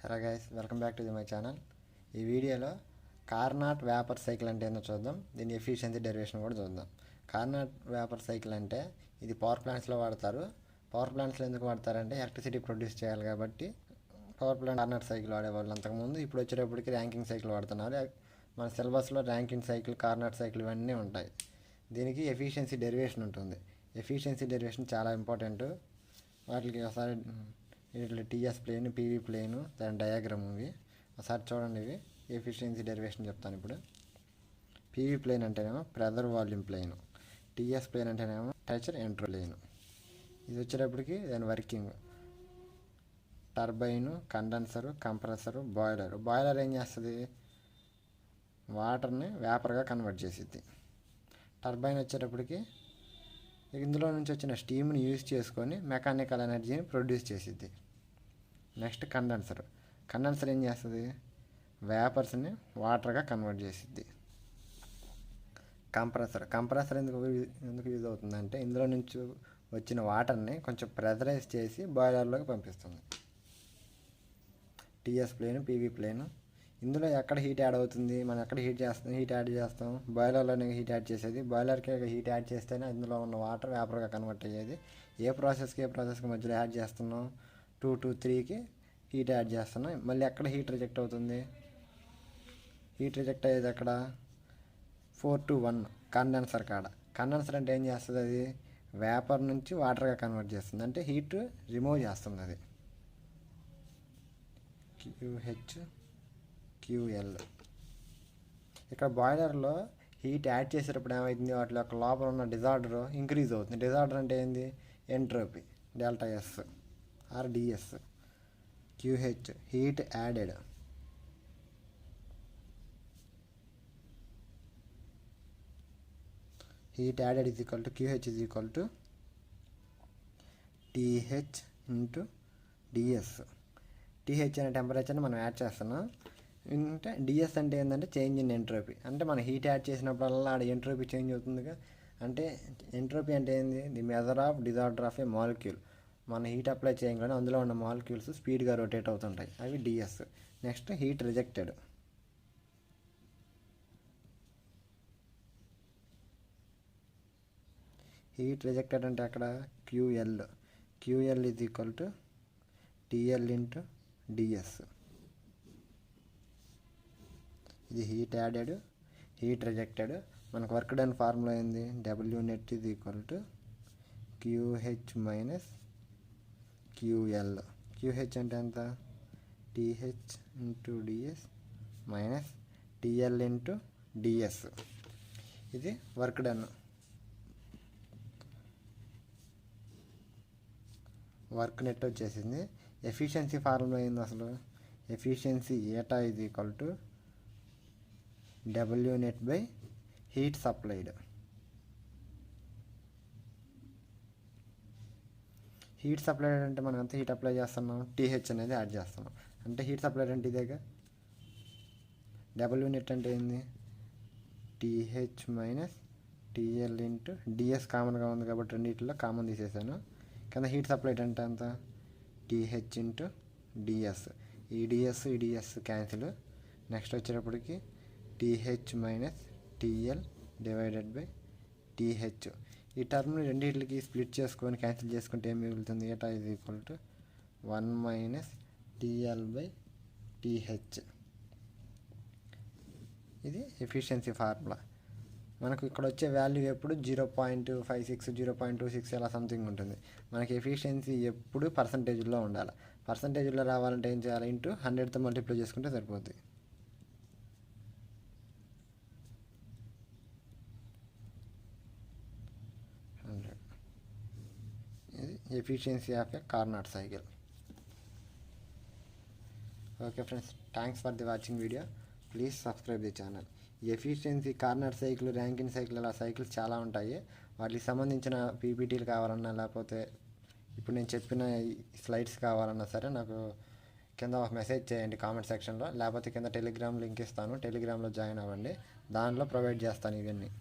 Hello guys, welcome back to my channel. ఈ వీడియోలో Carnot vapour cycle అంటే ఏంటో చూద్దాం. దీని ఎఫిషియన్సీ డెరివేషన్ కూడా చూద్దాం. కార్నాట్ వేపర్ సైకిల్ అంటే ఇది పవర్ ప్లాంట్స్లో వాడతారు. పవర్ ప్లాంట్స్లో ఎందుకు వాడతారంటే ఎలక్ట్రిసిటీ ప్రొడ్యూస్ చేయాలి కాబట్టి పవర్ ప్లాంట్ కార్నాట్ సైకిల్ వాడేవాళ్ళు అంతకుముందు. ఇప్పుడు వచ్చేటప్పటికి ర్యాంకింగ్ సైకిల్ వాడుతున్నారు. మన సిలబస్లో ర్యాంకింగ్ సైకిల్, కార్నాట్ సైకిల్ ఇవన్నీ ఉంటాయి. దీనికి ఎఫిషియన్సీ డెరివేషన్ ఉంటుంది. ఎఫిషియన్సీ డెరివేషన్ చాలా ఇంపార్టెంట్. వాటికి ఒకసారి ఇట్లా టీఎస్ ప్లేన్, పీవీ ప్లేన్, దాని డయాగ్రామ్ ఇవి ఒకసారి చూడండి. ఇవి ఎఫిషియన్సీ డెరివేషన్ చెప్తాను ఇప్పుడు. పీవీ ప్లేన్ అంటేనేమో pressure volume plane, TS plane అంటేనేమో టెంపరేచర్ ఎంట్రీ ప్లేన్. ఇది వచ్చేటప్పటికి దాని working turbine, condenser, compressor, boiler. Boiler ఏం చేస్తుంది? వాటర్ని వేపర్గా కన్వర్ట్ చేసిద్ది. టర్బైన్ వచ్చేటప్పటికి ఇందులో నుంచి వచ్చిన స్టీమ్ని యూజ్ చేసుకొని మెకానికల్ ఎనర్జీని ప్రొడ్యూస్ చేసిద్ది. Next condenser. కండెన్సర్ ఏం చేస్తుంది? వేపర్స్ని వాటర్గా కన్వర్ట్ చేసిద్ది. కంప్రెసర్ ఎందుకు యూజ్ అవుతుందంటే ఇందులో నుంచి వచ్చిన వాటర్ని కొంచెం ప్రెజరైజ్ చేసి బాయిలర్లోకి పంపిస్తుంది. TS plane, PV plane. ఇందులో ఎక్కడ హీట్ యాడ్ అవుతుంది? మనం ఎక్కడ హీట్ యాడ్ చేస్తాం? బాయిలర్లోనే హీట్ యాడ్ చేసేది. బాయిలర్కి హీట్ యాడ్ చేస్తేనే అందులో ఉన్న వాటర్ వేపర్గా కన్వర్ట్ అయ్యేది. ఏ ప్రాసెస్కి మధ్యలో యాడ్ చేస్తున్నాం? 2 to 3కి హీట్ యాడ్ చేస్తున్నాం. మళ్ళీ ఎక్కడ హీట్ రిజెక్ట్ అవుతుంది? హీట్ రిజెక్ట్ అయ్యేది ఎక్కడ? 4 to 1 కండెన్సర్ కాడ. కండెన్సర్ అంటే ఏం చేస్తుంది? అది వేపర్ నుంచి వాటర్గా కన్వర్ట్ చేస్తుంది. అంటే హీట్ రిమూవ్ చేస్తుంది. అది QL. ఇక్కడ బాయిలర్లో హీట్ యాడ్ చేసేటప్పుడు ఏమవుతుంది? వాటి యొక్క లోపల ఉన్న డిజార్డర్ ఇంక్రీజ్ అవుతుంది. డిజార్డర్ అంటే ఏంది? Entropy, ΔS or DS. QH heat added. Heat added is equal to QH is equal to TH into DS. TH అనే టెంపరేచర్ని మనం యాడ్ చేస్తున్నాం. అంటే DS అంటే ఏంటంటే చేంజ్ ఇన్ ఎంట్రోపీ. అంటే మనం హీట్ యాడ్ చేసినప్పుడల్లా ఆడ ఎంట్రోపీ చేంజ్ అవుతుందిగా. అంటే ఎంట్రోపీ అంటే ఏంది? The measure of disorder of a molecule. మన హీట్ అప్లై చేయగానే అందులో ఉన్న మాలిక్యూల్స్ స్పీడ్గా రొటేట్ అవుతుంటాయి. అవి DS. Next heat rejected. Heat rejected అంటే అక్కడ QL is equal to TL into DS. ఇది హీట్ యాడెడ్, హీట్ రిజెక్టెడ్. మనకు వర్క్ డన్ ఫార్ములా ఏంది? W net is equal to QH minus QL. QH అంటే ఎంత? TH into DS minus TL into DS. ఇది work done. Work net వచ్చేసింది. Efficiency formula ఏంది అసలు? Efficiency ఏటా is equal to W net by heat supplied. Heat supplied అంటే మనం ఎంత హీట్ అప్లై చేస్తున్నాం? TH అనేది యాడ్ చేస్తున్నాం. అంటే హీట్ సప్లైడ్ అంటే ఇదేగా. W నెట్ అంటే ఏంది? TH minus TL into DS కామన్గా ఉంది కాబట్టి రెండింటిలో కామన్ తీసేసాను. కింద హీట్ సప్లైడ్ అంటే ఎంత? TH into DS. ఈ DS క్యాన్సిల్. నెక్స్ట్ వచ్చేటప్పటికి TH minus TL divided by TH. ఈ టర్మ్ని రెండింటికి స్ప్లిట్ చేసుకొని క్యాన్సిల్ చేసుకుంటే ఏం మిగులుతుంది? ఏటా is equal to 1 minus TL by TH. ఇది ఎఫిషియన్సీ ఫార్ములా. మనకు ఇక్కడ వచ్చే వాల్యూ ఎప్పుడు 0.56, 0.26 అలా సంథింగ్ ఉంటుంది. మనకి ఎఫిషియన్సీ ఎప్పుడు పర్సంటేజ్లో ఉండాలి. పర్సంటేజ్లో రావాలంటే ఏం చేయాలి? ఇంటూ 100తో మల్టిప్లై చేసుకుంటే సరిపోతుంది. ఇది efficiency of A Carnot cycle. Okay friends, thanks for the watching video. Please subscribe the channel. Efficiency Carnot cycle, ranking cycle అలా సైకిల్స్ చాలా ఉంటాయి. వాటికి సంబంధించిన పీపీటీలు కావాలన్నా లేకపోతే ఇప్పుడు నేను చెప్పిన స్లైడ్స్ కావాలన్నా సరే నాకు కింద ఒక మెసేజ్ చేయండి కామెంట్ సెక్షన్లో. లేకపోతే కింద టెలిగ్రామ్ లింక్ ఇస్తాను, టెలిగ్రామ్లో జాయిన్ అవ్వండి. దానిలో ప్రొవైడ్ చేస్తాను ఇవన్నీ.